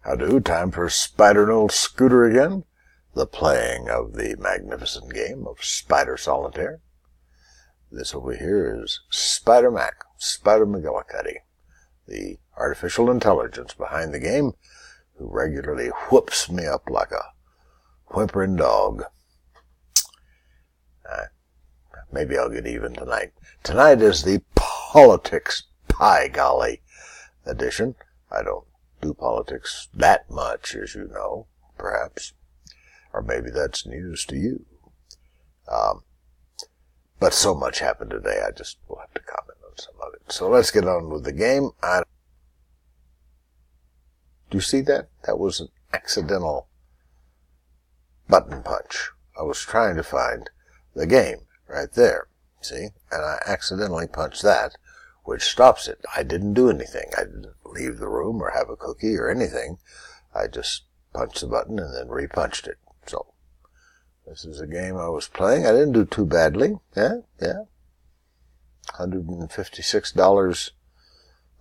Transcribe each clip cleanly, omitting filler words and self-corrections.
Howdo, time for Spider and Old Scooter again. The playing of the magnificent game of Spider Solitaire. This over here is Spider Mac, Spider McGillicuddy, the artificial intelligence behind the game, who regularly whoops me up like a whimpering dog. Maybe I'll get even tonight. Tonight is the Politics by Golly edition. I don't do politics that much, as you know, perhaps. Or maybe that's news to you. But so much happened today, I just will have to comment on some of it. So let's get on with the game. Do you see that? That was an accidental button punch. I was trying to find the game right there, see? And I accidentally punched that, which stops it. I didn't do anything. I didn't leave the room or have a cookie or anything. I just punched the button and then repunched it. So, this is a game I was playing. I didn't do too badly. Yeah. $156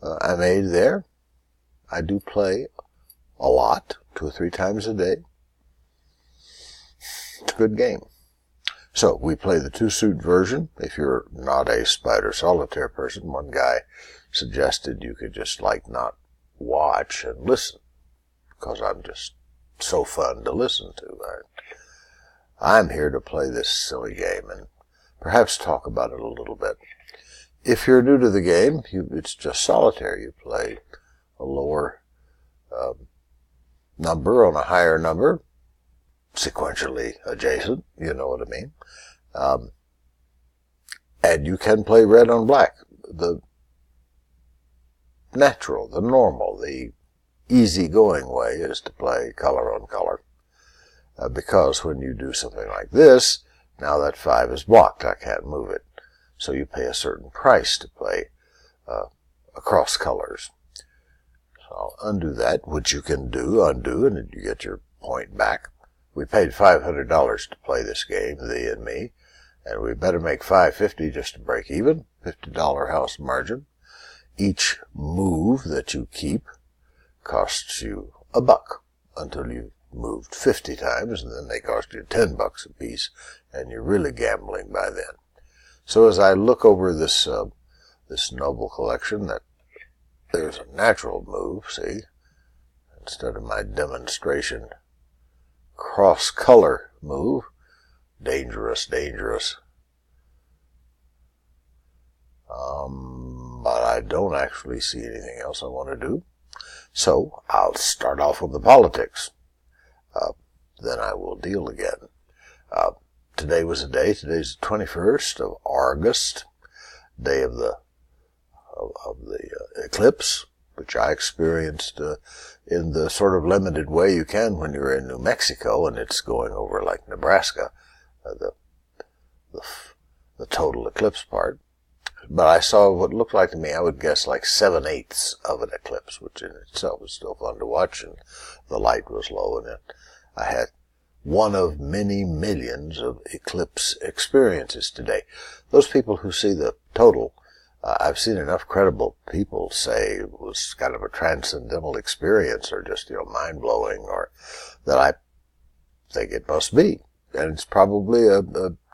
I made there. I do play a lot, 2 or 3 times a day. It's a good game. So, we play the 2-suit version. If you're not a Spider Solitaire person, one guy suggested you could just not watch and listen, because I'm just so fun to listen to. I'm here to play this silly game and perhaps talk about it a little bit. If you're new to the game, it's just solitaire. You play a lower number on a higher number, sequentially adjacent, you know what I mean. And you can play red on black. The natural, the normal, the easy-going way is to play color on color. Because when you do something like this, now that 5 is blocked. I can't move it. So you pay a certain price to play across colors. So I'll undo that, which you can undo, and you get your point back. We paid $500 to play this game, thee and me, and we better make $550 just to break even, $50 house margin. Each move that you keep costs you $1 until you've moved 50 times, and then they cost you $10 a piece, and you're really gambling by then. So as I look over this noble collection, that there's a natural move, see, instead of my demonstration cross-color move. Dangerous. But I don't actually see anything else I want to do. So I'll start off with the politics. Then I will deal again. Today was a day. Today's the 21st of August, day of the eclipse, which I experienced in the sort of limited way you can when you're in New Mexico and it's going over like Nebraska, the total eclipse part. But I saw what looked like to me, I would guess, like 7/8 of an eclipse, which in itself was still fun to watch, and the light was low, and I had one of many millions of eclipse experiences today. Those people who see the total, I've seen enough credible people say it was kind of a transcendental experience, or just, mind-blowing, or that I think it must be. And it's probably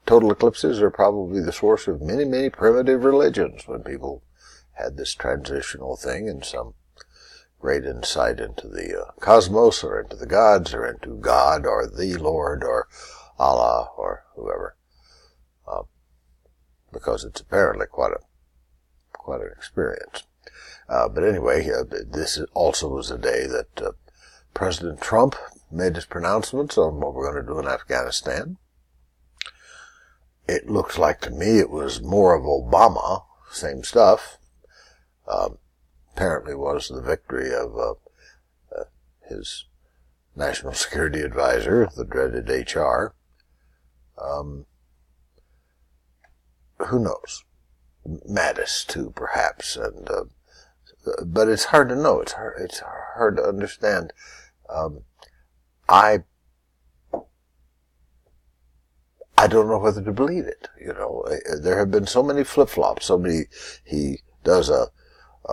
total eclipses are probably the source of many, many primitive religions, when people had this transitional thing and some great insight into the cosmos, or into the gods, or into God, or the Lord, or Allah, or whoever. Because it's apparently quite an experience. But anyway, this also was a day that President Trump made his pronouncements on what we're going to do in Afghanistan. It looked like to me it was more of Obama, same stuff. Apparently was the victory of his national security advisor, the dreaded HR. Who knows? Mattis too, perhaps, and but it's hard to know. It's hard to understand. I don't know whether to believe it. There have been so many flip-flops. He does a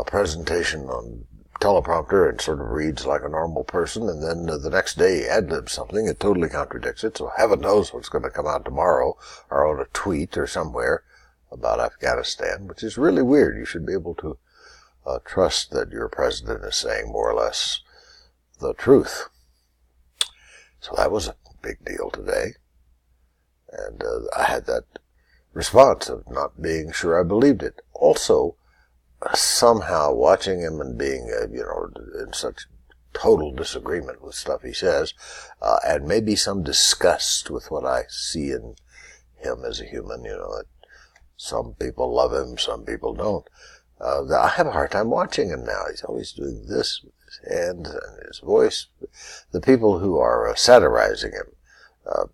presentation on teleprompter and sort of reads like a normal person, and then the next day he ad-libs something that totally contradicts it, so heaven knows what's going to come out tomorrow, or on a tweet or somewhere about Afghanistan, which is really weird. You should be able to trust that your president is saying more or less the truth. So that was a big deal today. And I had that response of not being sure I believed it. Also, somehow watching him and being, in such total disagreement with stuff he says, and maybe some disgust with what I see in him as a human, that some people love him, some people don't. I have a hard time watching him now. He's always doing this with his hands and his voice. The people who are satirizing him,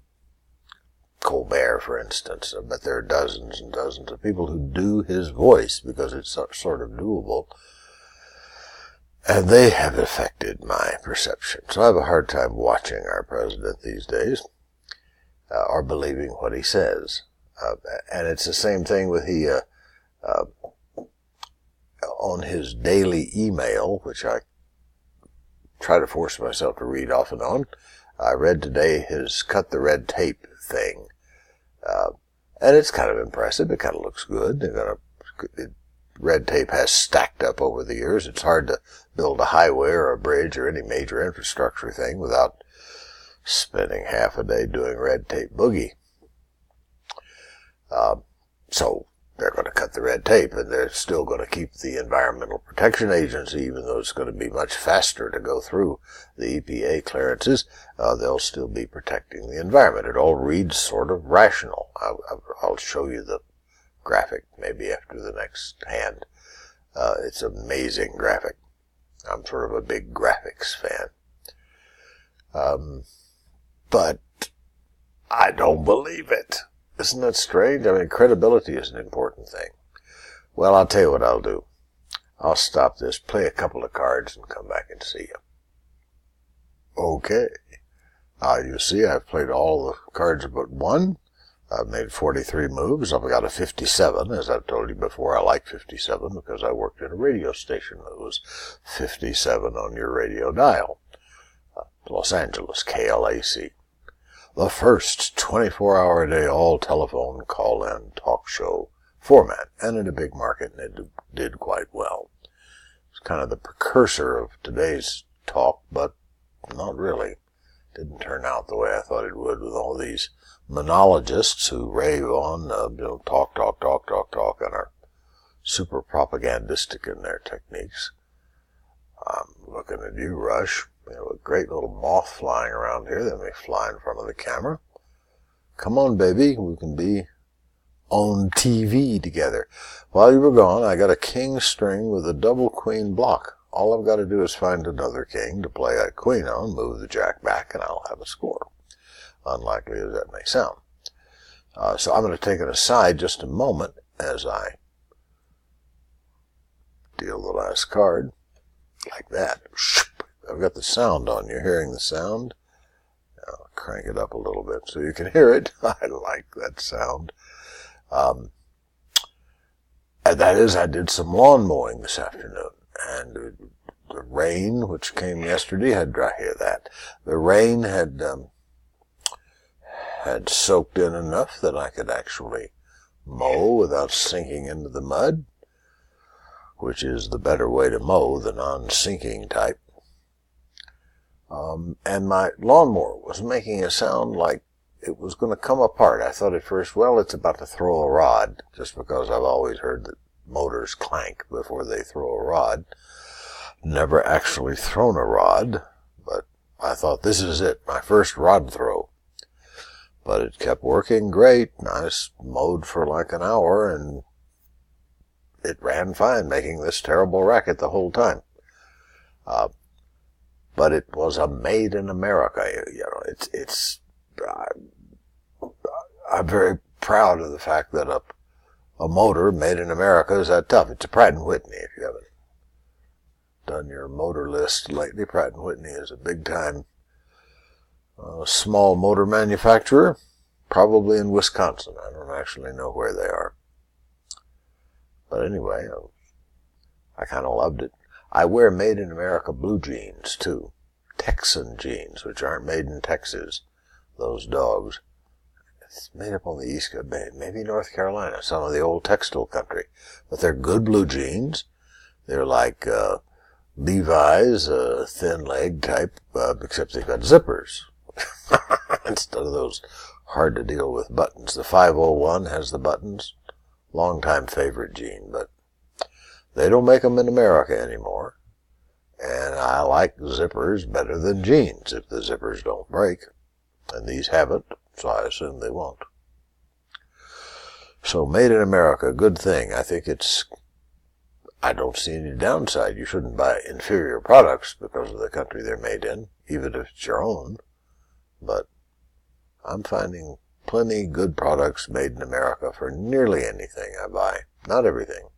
Colbert, for instance, I bet there are dozens and dozens of people who do his voice because it's sort of doable. And they have affected my perception. So I have a hard time watching our president these days, or believing what he says. And it's the same thing with on his daily email, which I try to force myself to read off and on. I read today his cut the red tape thing. And it's kind of impressive. It kind of looks good. Red tape has stacked up over the years. It's hard to build a highway or a bridge or any major infrastructure thing without spending half a day doing red tape boogie. So they're going to cut the red tape, and they're still going to keep the Environmental Protection Agency, even though it's going to be much faster to go through the EPA clearances. They'll still be protecting the environment. It all reads sort of rational. I'll show you the graphic maybe after the next hand. It's an amazing graphic. I'm sort of a big graphics fan. But I don't believe it. Isn't that strange? I mean, credibility is an important thing. Well, I'll tell you what I'll do. I'll stop this, play a couple of cards, and come back and see you. Okay. You see, I've played all the cards but one. I've made 43 moves. I've got a 57. As I've told you before, I like 57 because I worked at a radio station that was 57 on your radio dial. Los Angeles, KLAC. The first 24-hour-a-day all-telephone call-in talk show format, and in a big market, and it did quite well. It's kind of the precursor of today's talk, but not really. Didn't turn out the way I thought it would with all these monologists who rave on, talk, and are super propagandistic in their techniques. I'm looking at you, Rush. We have a great little moth flying around here that may fly in front of the camera. Come on, baby. We can be on TV together. While you were gone, I got a king string with a double queen block. All I've got to do is find another king to play a queen on, move the jack back, and I'll have a score. Unlikely as that may sound. So I'm going to take it aside just a moment as I deal the last card. Like that. I've got the sound on. You're hearing the sound? I'll crank it up a little bit so you can hear it. I like that sound. And that is, I did some lawn mowing this afternoon. And the rain, which came yesterday, had hear that. The rain had soaked in enough that I could actually mow without sinking into the mud, which is the better way to mow, the non-sinking type. And my lawnmower was making a sound like it was going to come apart. I thought at first, well, it's about to throw a rod, just because I've always heard that motors clank before they throw a rod. Never actually thrown a rod, but I thought this is it, my first rod throw. But it kept working great. I mowed for like an hour, and it ran fine, making this terrible racket the whole time. But it was a made in America. I'm very proud of the fact that a motor made in America is that tough. It's a Pratt and Whitney. If you haven't done your motor list lately, Pratt and Whitney is a big time small motor manufacturer, probably in Wisconsin. I don't actually know where they are. But anyway, I kind of loved it. I wear made in America blue jeans, too. Texan jeans, which aren't made in Texas. Those dogs. It's made up on the East Coast, maybe North Carolina, some of the old textile country. But they're good blue jeans. They're like Levi's, thin leg type, except they've got zippers. Instead of those hard to deal with buttons. The 501 has the buttons. Long-time favorite jean, but they don't make them in America anymore. And I like zippers better than jeans if the zippers don't break. And these haven't, so I assume they won't. So made in America, good thing. I don't see any downside. You shouldn't buy inferior products because of the country they're made in, even if it's your own. But I'm finding plenty good products made in America for nearly anything I buy. Not everything.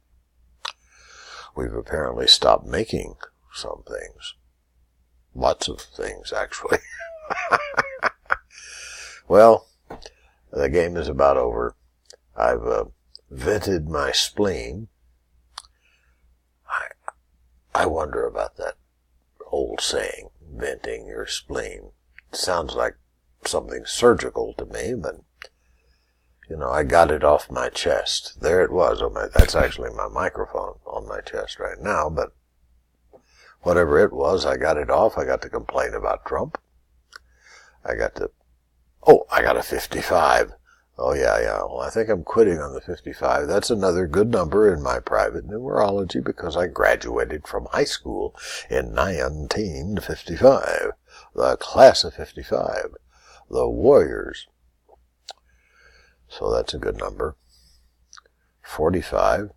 We've apparently stopped making some things. Lots of things, actually. Well, the game is about over. I've vented my spleen. I wonder about that old saying, venting your spleen. It sounds like something surgical to me, but, I got it off my chest. There it was. That's actually my microphone on my chest right now, but whatever it was, I got it off. I got to complain about Trump. I got a 55. Oh, yeah. Well, I think I'm quitting on the 55. That's another good number in my private numerology because I graduated from high school in 1955. The class of 55. The Warriors. So that's a good number. 45.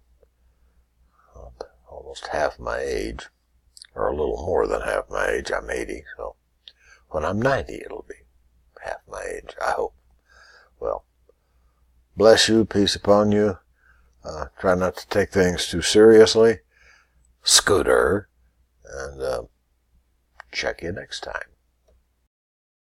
Almost half my age. Or a little more than half my age. I'm 80, so when I'm 90, it'll be half my age, I hope. Well, bless you, peace upon you. Try not to take things too seriously. Scooter. And check you next time.